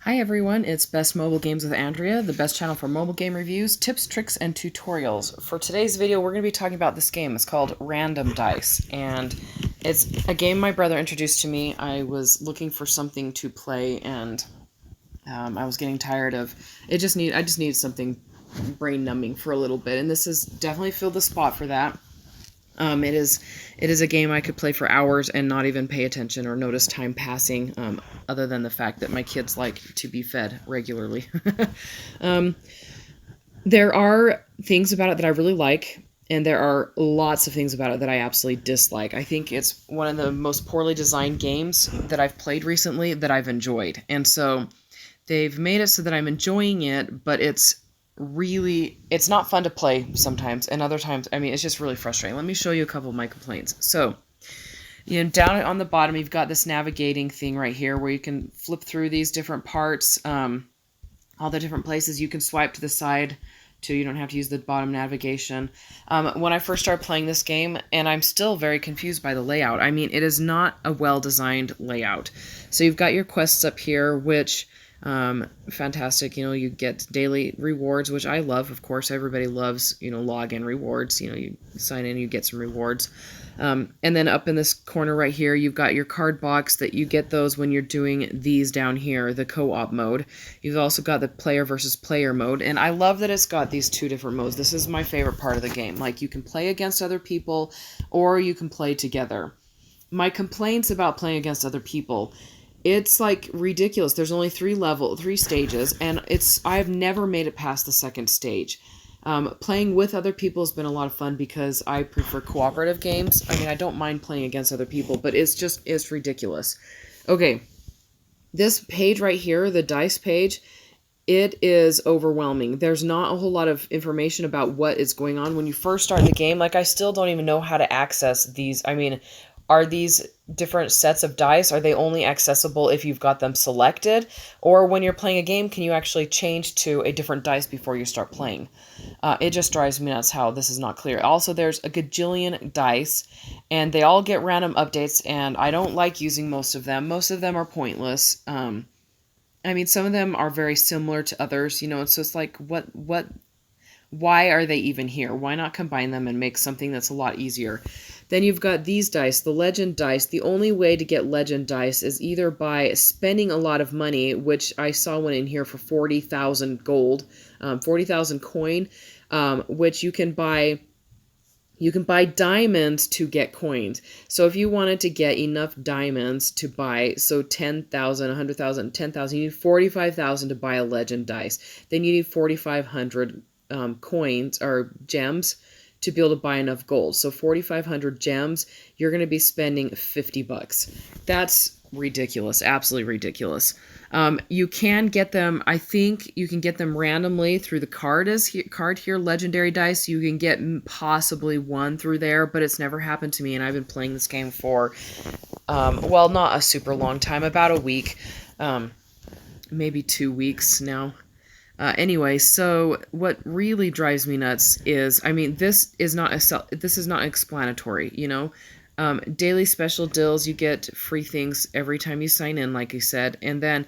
Hi everyone, it's Best Mobile Games with Andrea, the best channel for mobile game reviews, tips, tricks, and tutorials. For today's video, we're going to be talking about this game. It's called Random Dice, and it's a game my brother introduced to me. I was looking for something to play, and I was getting tired of it. I just needed something brain numbing for a little bit, and this has definitely filled the spot for that. It is a game I could play for hours and not even pay attention or notice time passing, other than the fact that my kids like to be fed regularly. There are things about it that I really like, and there are lots of things about it that I absolutely dislike. I think it's one of the most poorly designed games that I've played recently that I've enjoyed. And so they've made it so that I'm enjoying it, but it's not fun to play sometimes, and other times, it's just really frustrating. Let me show you a couple of my complaints. So, down on the bottom, you've got this navigating thing right here where you can flip through these different parts, all the different places. You can swipe to the side too. You don't have to use the bottom navigation. When I first started playing this game, and I'm still very confused by the layout. It is not a well-designed layout. So you've got your quests up here, which fantastic. You get daily rewards, which I love. Of course, everybody loves, login rewards. You sign in, you get some rewards. And then up in this corner right here, you've got your card box that you get those when you're doing these down here, the co-op mode. You've also got the player versus player mode. And I love that it's got these two different modes. This is my favorite part of the game. Like, you can play against other people or you can play together. My complaints about playing against other people, it's like ridiculous. There's only three stages, and I've never made it past the second stage. Playing with other people has been a lot of fun because I prefer cooperative games. I don't mind playing against other people, but it's ridiculous. Okay, this page right here, the dice page, it is overwhelming. There's not a whole lot of information about what is going on when you first start the game. Like, I still don't even know how to access these. Are these different sets of dice, are they only accessible if you've got them selected? Or when you're playing a game, can you actually change to a different dice before you start playing? It just drives me nuts how this is not clear. Also, there's a gajillion dice, and they all get random updates, and I don't like using most of them. Most of them are pointless. Some of them are very similar to others. It's just like, why are they even here? Why not combine them and make something that's a lot easier? Then you've got these dice, the legend dice. The only way to get legend dice is either by spending a lot of money, which I saw one in here for 40,000 gold, 40,000 coin, which you can buy. You can buy diamonds to get coins. So if you wanted to get enough diamonds to buy, 10,000, 100,000, 10,000, you need 45,000 to buy a legend dice. Then you need 4,500 coins or gems to be able to buy enough gold. So 4,500 gems, you're going to be spending $50. That's ridiculous, absolutely ridiculous. You can get them, I think you can get them randomly through the card here, legendary dice. You can get possibly one through there, but it's never happened to me, and I've been playing this game for, not a super long time, about a week, maybe 2 weeks now. Anyway, so what really drives me nuts is, this is not explanatory, daily special deals, you get free things every time you sign in, like I said, and then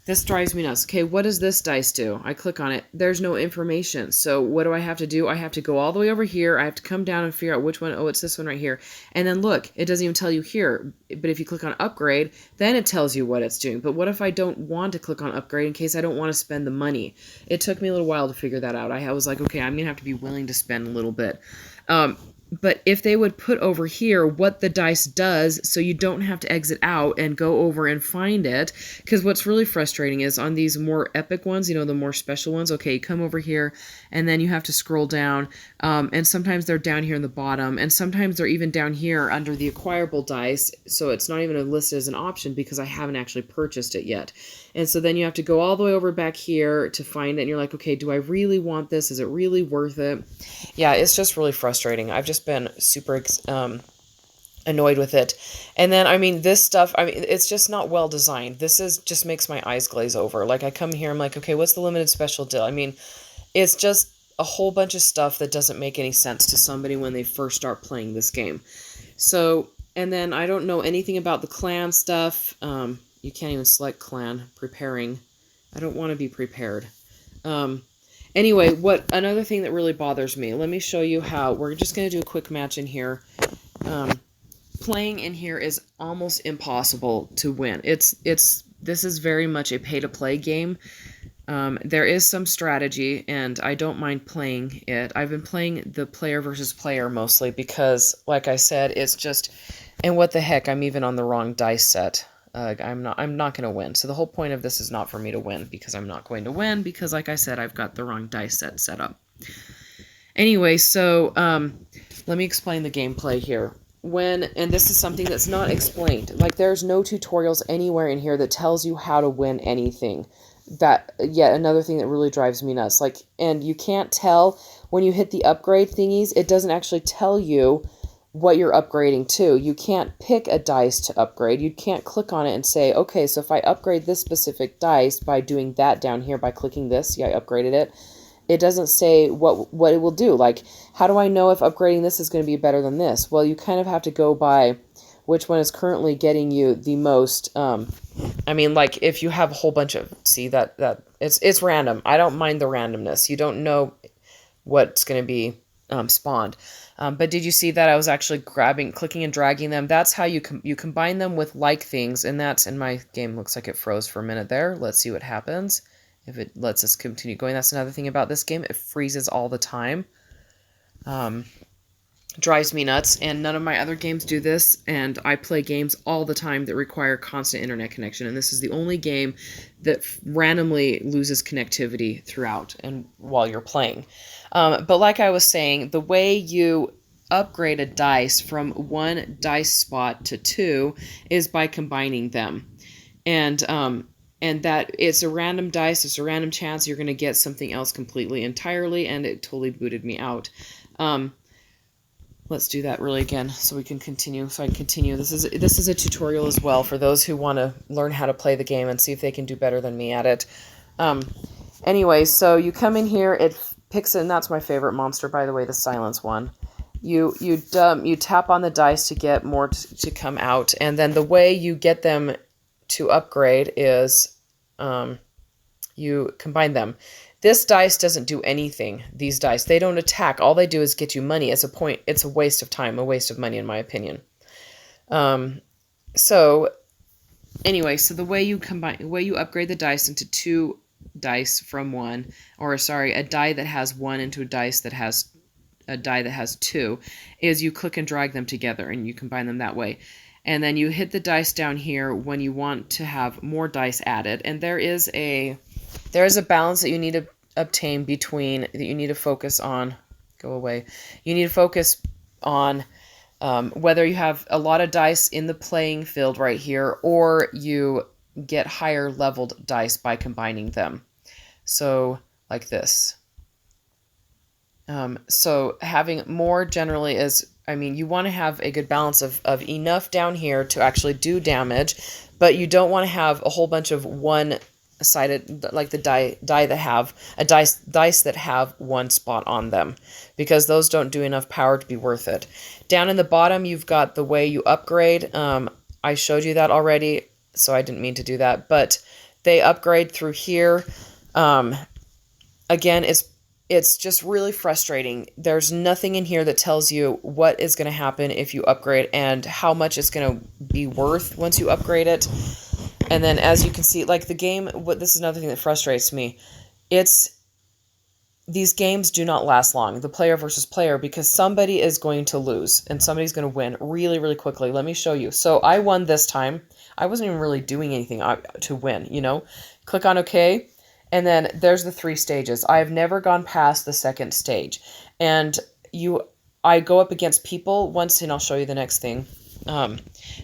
this drives me nuts. Okay, what does this dice do? I click on it. There's no information. So what do I have to do? I have to go all the way over here. I have to come down and figure out which one. Oh, it's this one right here. And then look, it doesn't even tell you here. But if you click on upgrade, then it tells you what it's doing. But what if I don't want to click on upgrade in case I don't want to spend the money? It took me a little while to figure that out. I was like, okay, I'm going to have to be willing to spend a little bit. But if they would put over here what the dice does, so you don't have to exit out and go over and find it, because what's really frustrating is on these more epic ones, the more special ones, okay, you come over here, and then you have to scroll down, and sometimes they're down here in the bottom, and sometimes they're even down here under the acquirable dice, so it's not even listed as an option because I haven't actually purchased it yet. And so then you have to go all the way over back here to find it, and you're like, okay, do I really want this? Is it really worth it? Yeah, it's just really frustrating. I've just been super annoyed with it. And then, this stuff, it's just not well designed. Just makes my eyes glaze over. Like, I come here, I'm like, okay, what's the limited special deal? It's just a whole bunch of stuff that doesn't make any sense to somebody when they first start playing this game. So, and then I don't know anything about the clan stuff. You can't even select clan preparing. I don't want to be prepared. Anyway, another thing that really bothers me, let me show you how. We're just going to do a quick match in here. Playing in here is almost impossible to win. This is very much a pay-to-play game. There is some strategy, and I don't mind playing it. I've been playing the player versus player mostly because, like I said, it's just, and what the heck, I'm even on the wrong dice set. I'm not going to win. So the whole point of this is not for me to win, because I'm not going to win, because like I said, I've got the wrong dice set up. Anyway, so let me explain the gameplay here. And this is something that's not explained. Like, there's no tutorials anywhere in here that tells you how to win anything. That, yet another thing that really drives me nuts. Like, and you can't tell when you hit the upgrade thingies, it doesn't actually tell you what you're upgrading to. You can't pick a dice to upgrade. You can't click on it and say, okay, so if I upgrade this specific dice by doing that down here, by clicking this, yeah, I upgraded it. It doesn't say what it will do. Like, how do I know if upgrading this is going to be better than this? Well, you kind of have to go by which one is currently getting you the most. I mean, like, if you have a whole bunch of, see, that it's random. I don't mind the randomness. You don't know what's going to be spawned. But did you see that I was actually clicking and dragging them? That's how you combine them with like things, and that's, in my game, looks like it froze for a minute there. Let's see what happens. If it lets us continue going. That's another thing about this game. It freezes all the time. Drives me nuts. And none of my other games do this. And I play games all the time that require constant internet connection. And this is the only game that randomly loses connectivity throughout and while you're playing. But like I was saying, the way you upgrade a dice from one dice spot to two is by combining them. And that it's a random dice, it's a random chance you're going to get something else completely entirely, and it totally booted me out. Let's do that really again so we can continue. So I can continue. This is a tutorial as well for those who want to learn how to play the game and see if they can do better than me at it. Anyway, so you come in here, it picks it, and that's my favorite monster, by the way, the silence one. You tap on the dice to get more to come out, and then the way you get them to upgrade is you combine them. This dice doesn't do anything. These dice, they don't attack. All they do is get you money. It's a waste of time, a waste of money, in my opinion. So anyway, so the way you upgrade the dice into two dice from one, or sorry, a die that has one into a die that has two, is you click and drag them together and you combine them that way. And then you hit the dice down here when you want to have more dice added. And there is a balance that you need to obtain between, that you need to focus on. Go away. You need to focus on whether you have a lot of dice in the playing field right here, or you get higher leveled dice by combining them. So like this. So having more generally is, I mean, you want to have a good balance of enough down here to actually do damage, but you don't want to have a whole bunch of one-sided, like the dice that have one spot on them, because those don't do enough power to be worth it. Down in the bottom, you've got the way you upgrade. I showed you that already, so I didn't mean to do that, but they upgrade through here. Again, it's just really frustrating. There's nothing in here that tells you what is going to happen if you upgrade and how much it's going to be worth once you upgrade it. And then as you can see, like the game, this is another thing that frustrates me. These games do not last long, the player versus player, because somebody is going to lose and somebody's going to win really, really quickly. Let me show you. So I won this time. I wasn't even really doing anything to win, you know. Click on OK. And then there's the 3 stages. I've never gone past the second stage. And I go up against people once, and I'll show you the next thing.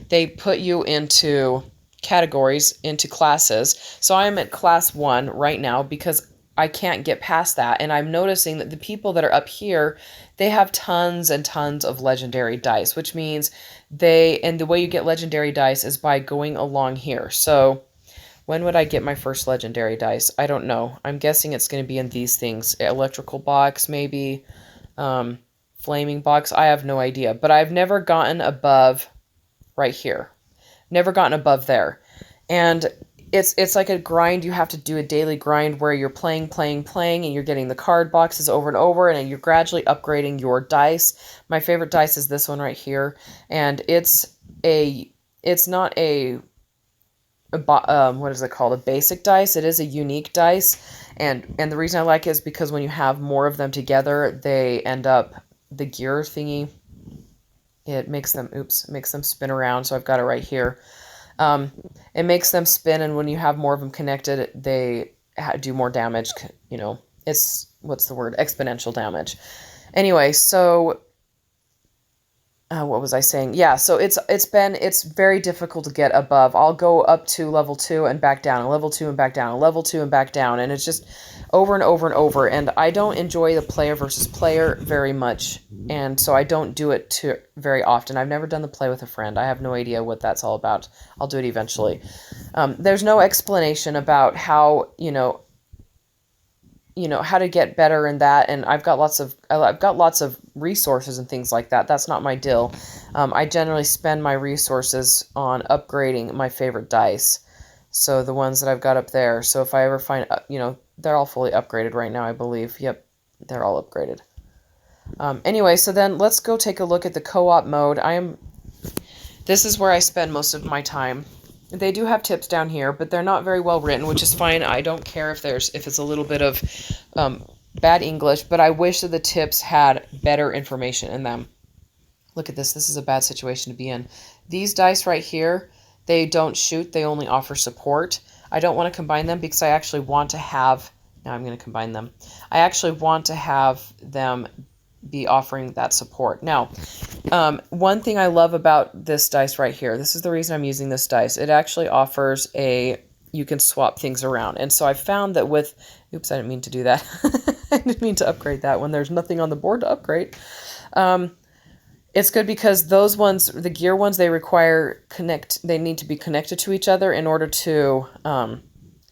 They put you into categories, into classes. So I'm at class 1 right now because I can't get past that. And I'm noticing that the people that are up here, they have tons and tons of legendary dice, which means and the way you get legendary dice is by going along here. So when would I get my first legendary dice? I don't know. I'm guessing it's going to be in these things. Electrical box, maybe. Flaming box. I have no idea. But I've never gotten above right here. Never gotten above there. And it's like a grind. You have to do a daily grind where you're playing, and you're getting the card boxes over and over, and you're gradually upgrading your dice. My favorite dice is this one right here, and it's not what is it called? A basic dice. It is a unique dice, and the reason I like it is because when you have more of them together, they end up the gear thingy. It makes them spin around. So I've got it right here. It makes them spin, and when you have more of them connected, they do more damage. You know, it's, what's the word? Exponential damage. Anyway, so what was I saying? Yeah, so it's very difficult to get above. I'll go up to level 2 and back down, and level 2 and back down, and level 2 and back down, and it's just over and over and over. And I don't enjoy the player versus player very much, and so I don't do it very often. I've never done the play with a friend. I have no idea what that's all about. I'll do it eventually. There's no explanation about how, how to get better in that, and I've got lots of resources and things like that. That's not my deal. I generally spend my resources on upgrading my favorite dice, so the ones that I've got up there. So if I ever find, they're all fully upgraded right now, I believe. Yep, they're all upgraded. Anyway, so then let's go take a look at the co-op mode. This is where I spend most of my time. They do have tips down here, but they're not very well written, which is fine. I don't care if it's a little bit of bad English, but I wish that the tips had better information in them. Look at this. This is a bad situation to be in. These dice right here, they don't shoot. They only offer support. I don't want to combine them because I actually want to have... Now I'm going to combine them. I actually want to have them be offering that support. Now, one thing I love about this dice right here, this is the reason I'm using this dice. It actually offers you can swap things around. And so I found that with... Oops, I didn't mean to do that. I didn't mean to upgrade that when there's nothing on the board to upgrade. It's good because those ones, the gear ones, they need to be connected to each other in order to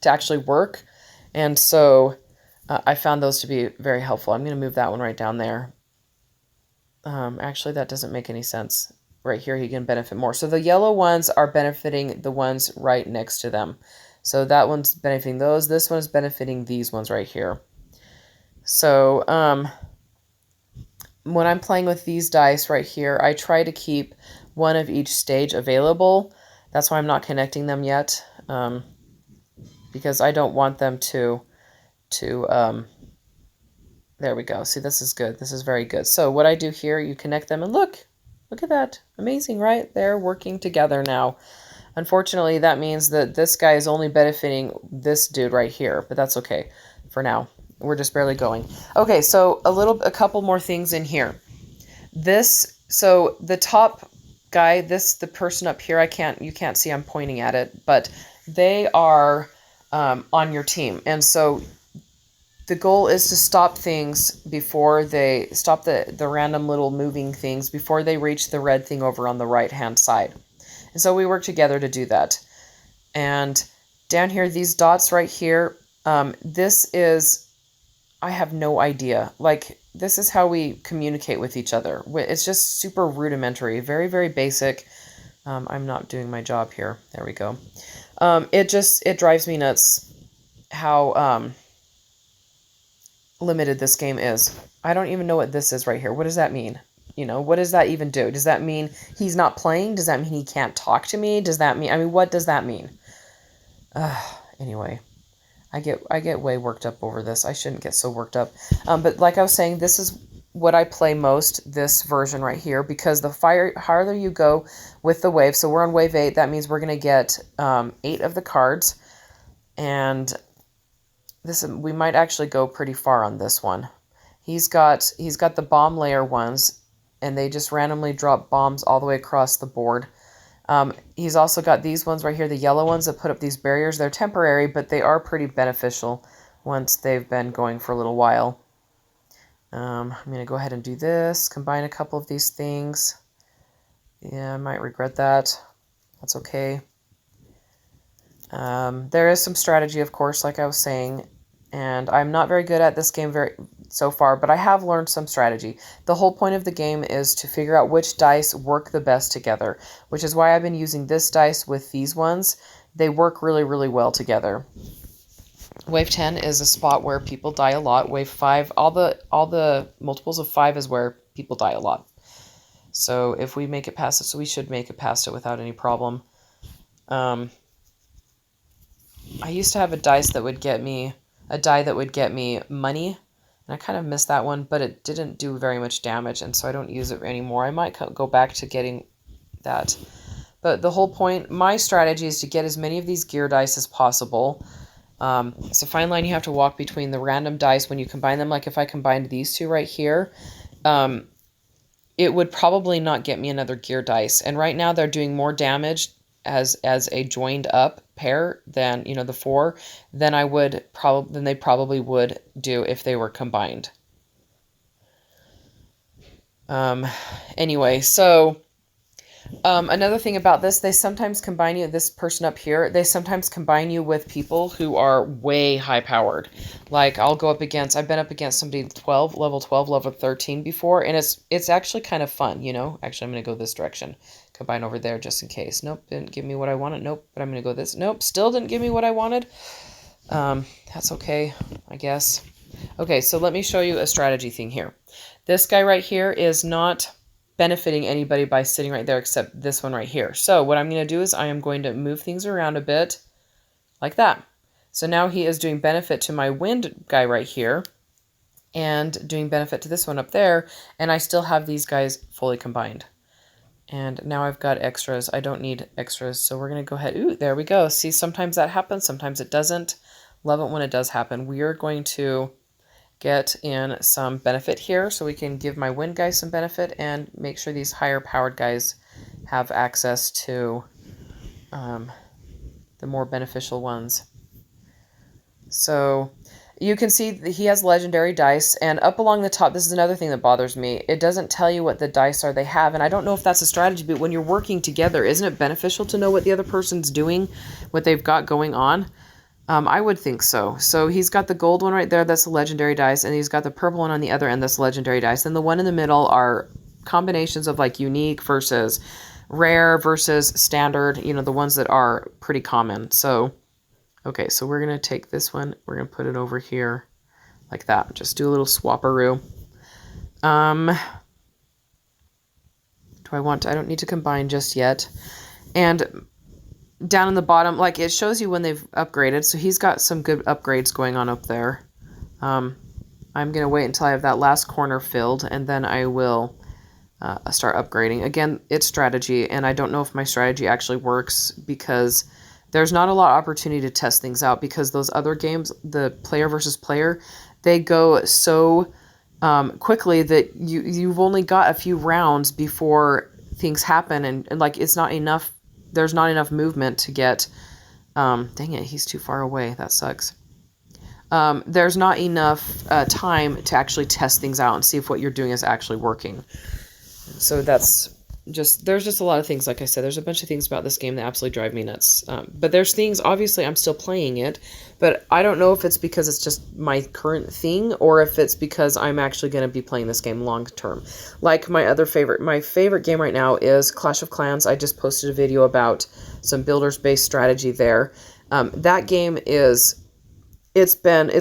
actually work. And so I found those to be very helpful. I'm going to move that one right down there. Actually, that doesn't make any sense. Right here, you can benefit more. So the yellow ones are benefiting the ones right next to them. So that one's benefiting those. This one is benefiting these ones right here. So when I'm playing with these dice right here, I try to keep one of each stage available. That's why I'm not connecting them yet, because I don't want them to there we go. See, this is good. This is very good. So what I do here, you connect them, and look at that. Amazing, right? They're working together now. Unfortunately, that means that this guy is only benefiting this dude right here, but that's okay for now. We're just barely going. Okay, so a couple more things in here. So the top guy, the person up here, you can't see, I'm pointing at it, but they are on your team. And so the goal is to stop things before they stop the random little moving things before they reach the red thing over on the right-hand side. And so we work together to do that. And down here, these dots right here, this is, I have no idea. Like, this is how we communicate with each other. It's just super rudimentary, very, very basic. I'm not doing my job here. There we go. It drives me nuts how limited this game is. I don't even know what this is right here. What does that mean? What does that even do? Does that mean he's not playing? Does that mean he can't talk to me? Does that mean, what does that mean? Anyway, I get way worked up over this. I shouldn't get so worked up. But like I was saying, this is what I play most, this version right here, because the farther you go with the wave, so we're on wave 8, that means we're going to get 8 of the cards, and we might actually go pretty far on this one. He's got the bomb layer ones, and they just randomly drop bombs all the way across the board. He's also got these ones right here, the yellow ones that put up these barriers. They're temporary, but they are pretty beneficial once they've been going for a little while. I'm going to go ahead and do this, combine a couple of these things. Yeah, I might regret that. That's okay. There is some strategy, of course, like I was saying, and I'm not very good at this game so far, but I have learned some strategy. The whole point of the game is to figure out which dice work the best together, which is why I've been using this dice with these ones they work really, really well together. Wave 10 is a spot where people die a lot. Wave 5, all the multiples of 5 is where people die a lot. So if we make it past it, so we should make it past it without any problem. I used to have a die that would get me money, and I kind of missed that one, but it didn't do very much damage, and so I don't use it anymore. I might go back to getting that. But the whole point, my strategy is to get as many of these gear dice as possible. It's a fine line you have to walk between the random dice when you combine them. Like if I combined these two right here, it would probably not get me another gear dice. And right now they're doing more damage as a joined up pair than, you know, the 4, than they probably would do if they were combined. Anyway, so another thing about this, they sometimes combine you, this person up here, they sometimes combine you with people who are way high powered. Like I've been up against somebody level 12, level 13 before, and it's actually kind of fun, you know. Actually, I'm going to go this direction. Combine over there just in case. Nope, didn't give me what I wanted. Nope, but I'm going to go this. Nope, still didn't give me what I wanted. That's okay, I guess. Okay, so let me show you a strategy thing here. This guy right here is not benefiting anybody by sitting right there except this one right here. So what I'm going to do is I am going to move things around a bit like that. So now he is doing benefit to my wind guy right here and doing benefit to this one up there, and I still have these guys fully combined. And now I've got extras. I don't need extras, so we're going to go ahead. Ooh, there we go. See, sometimes that happens, sometimes it doesn't. Love it when it does happen. We are going to get in some benefit here so we can give my wind guys some benefit and make sure these higher powered guys have access to the more beneficial ones. So you can see that he has legendary dice, and up along the top, this is another thing that bothers me. It doesn't tell you what the dice are they have, and I don't know if that's a strategy, but when you're working together, isn't it beneficial to know what the other person's doing, what they've got going on? I would think so. So he's got the gold one right there, that's a legendary dice, and he's got the purple one on the other end, that's legendary dice. And the one in the middle are combinations of like unique versus rare versus standard, you know, the ones that are pretty common. So, okay, so we're going to take this one, we're going to put it over here like that. Just do a little swapperoo. I don't need to combine just yet. And down in the bottom, like it shows you when they've upgraded. So he's got some good upgrades going on up there. I'm going to wait until I have that last corner filled, and then I will start upgrading. Again, it's strategy, and I don't know if my strategy actually works because there's not a lot of opportunity to test things out, because those other games, the player versus player, they go so quickly that you've only got a few rounds before things happen, and like it's not enough. There's not enough movement to get, dang it, he's too far away. That sucks. There's not enough time to actually test things out and see if what you're doing is actually working. So there's just a lot of things, like I said, there's a bunch of things about this game that absolutely drive me nuts. But there's things, obviously I'm still playing it, but I don't know if it's because it's just my current thing or if it's because I'm actually going to be playing this game long term. Like my favorite game right now is Clash of Clans. I just posted a video about some builders-based strategy there. That game it's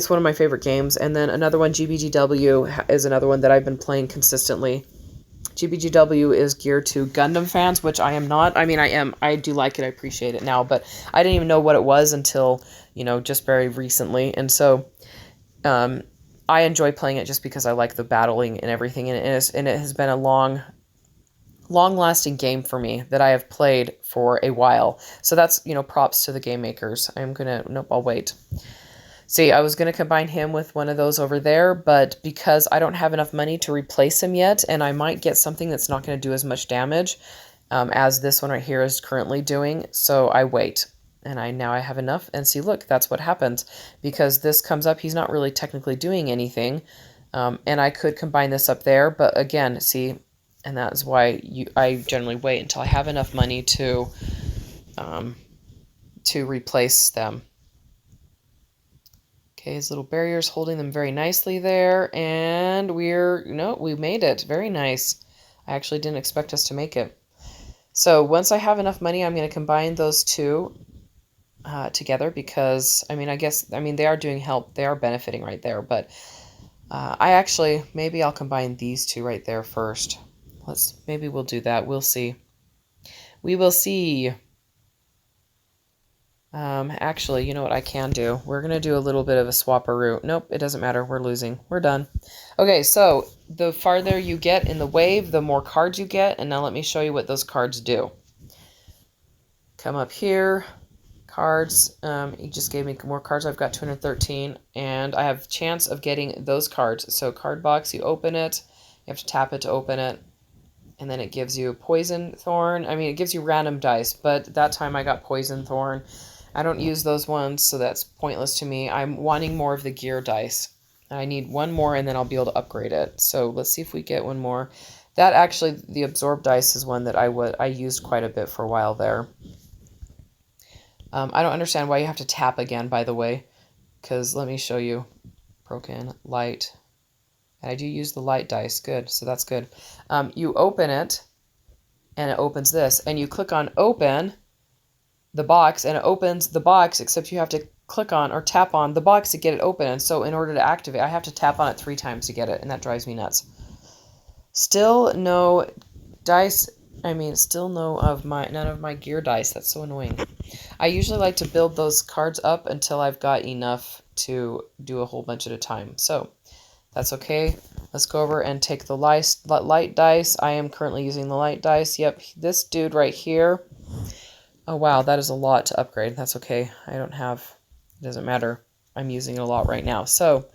one of my favorite games. And then another one, GBGW, is another one that I've been playing consistently. GBGW is geared to Gundam fans, which I am not. I mean, I do like it. I appreciate it now, but I didn't even know what it was until, you know, just very recently. And so I enjoy playing it just because I like the battling and everything. And it has been a long-lasting game for me that I have played for a while. So that's, you know, props to the game makers. Nope, I'll wait. See, I was going to combine him with one of those over there, but because I don't have enough money to replace him yet, and I might get something that's not going to do as much damage as this one right here is currently doing, so I wait. And now I have enough, and see, look, that's what happens. Because this comes up, he's not really technically doing anything, and I could combine this up there, but again, see, and that's why I generally wait until I have enough money to replace them. Okay, his little barrier's holding them very nicely there, and we made it. Very nice. I actually didn't expect us to make it. So once I have enough money, I'm going to combine those two together because, I mean, they are doing help. They are benefiting right there. But maybe I'll combine these two right there first. Maybe we'll do that. We'll see. We will see. Actually, you know what I can do? We're going to do a little bit of a swapperoo. Nope, it doesn't matter. We're losing. We're done. Okay, so the farther you get in the wave, the more cards you get. And now let me show you what those cards do. Come up here. Cards. You just gave me more cards. I've got 213. And I have chance of getting those cards. So card box, you open it. You have to tap it to open it. And then it gives you Poison Thorn. I mean, it gives you random dice. But that time I got Poison Thorn. I don't use those ones, so that's pointless to me. I'm wanting more of the gear dice. I need one more, and then I'll be able to upgrade it. So let's see if we get one more. That actually, the absorb dice is one that I used quite a bit for a while there. I don't understand why you have to tap again, by the way, because let me show you. Broken, light. And I do use the light dice. Good, so that's good. You open it, and it opens this. And you click on open the box, and it opens the box, except you have to click on or tap on the box to get it open. And so in order to activate, I have to tap on it 3 times to get it, and that drives me nuts. Still no dice. I mean, still none of my gear dice. That's so annoying. I usually like to build those cards up until I've got enough to do a whole bunch at a time. So that's okay. Let's go over and take the light dice. I am currently using the light dice. Yep, this dude right here. Oh, wow, that is a lot to upgrade. That's okay. It doesn't matter. I'm using it a lot right now. So,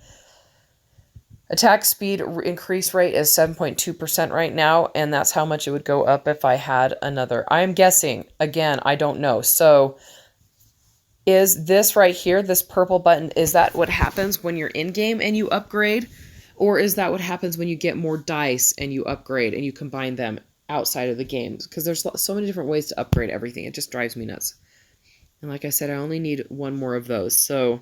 attack speed increase rate is 7.2% right now, and that's how much it would go up if I had another. I'm guessing. Again, I don't know. So, is this right here, this purple button, is that what happens when you're in-game and you upgrade? Or is that what happens when you get more dice and you upgrade and you combine them outside of the games? Because there's so many different ways to upgrade everything. It just drives me nuts. And like I said, I only need one more of those. So,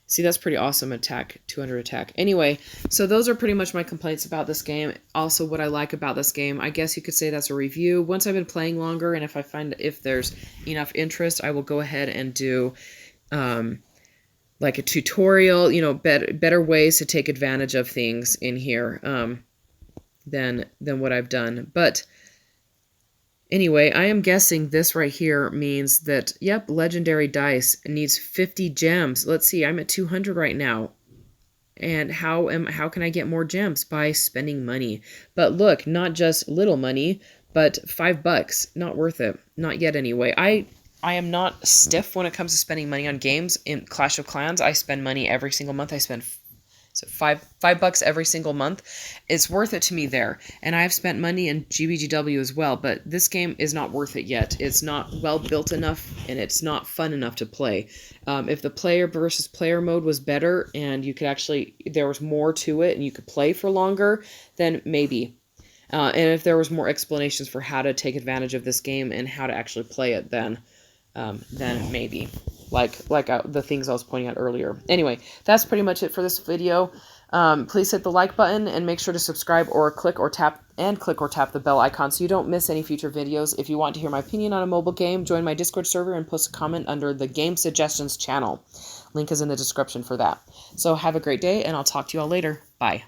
see, that's pretty awesome. Attack, 200 attack. Anyway, so those are pretty much my complaints about this game. Also, what I like about this game, I guess you could say that's a review. Once I've been playing longer, and if there's enough interest, I will go ahead and do like a tutorial, better ways to take advantage of things in here than what I've done. But anyway, I am guessing this right here means that, yep, legendary dice needs 50 gems. Let's see, I'm at 200 right now. And how can I get more gems? By spending money. But look, not just little money, but $5. Not worth it. Not yet anyway. I am not stiff when it comes to spending money on games. In Clash of Clans, I spend money every single month. I spend $5 every single month. It's worth it to me there. And I've spent money in GBGW as well, but this game is not worth it yet. It's not well built enough, and it's not fun enough to play. If the player versus player mode was better, and there was more to it, and you could play for longer, then maybe. And if there was more explanations for how to take advantage of this game and how to actually play it, then maybe. Like the things I was pointing out earlier. Anyway, that's pretty much it for this video. Please hit the like button and make sure to subscribe or click or tap the bell icon so you don't miss any future videos. If you want to hear my opinion on a mobile game, join my Discord server and post a comment under the Game Suggestions channel. Link is in the description for that. So have a great day, and I'll talk to you all later. Bye.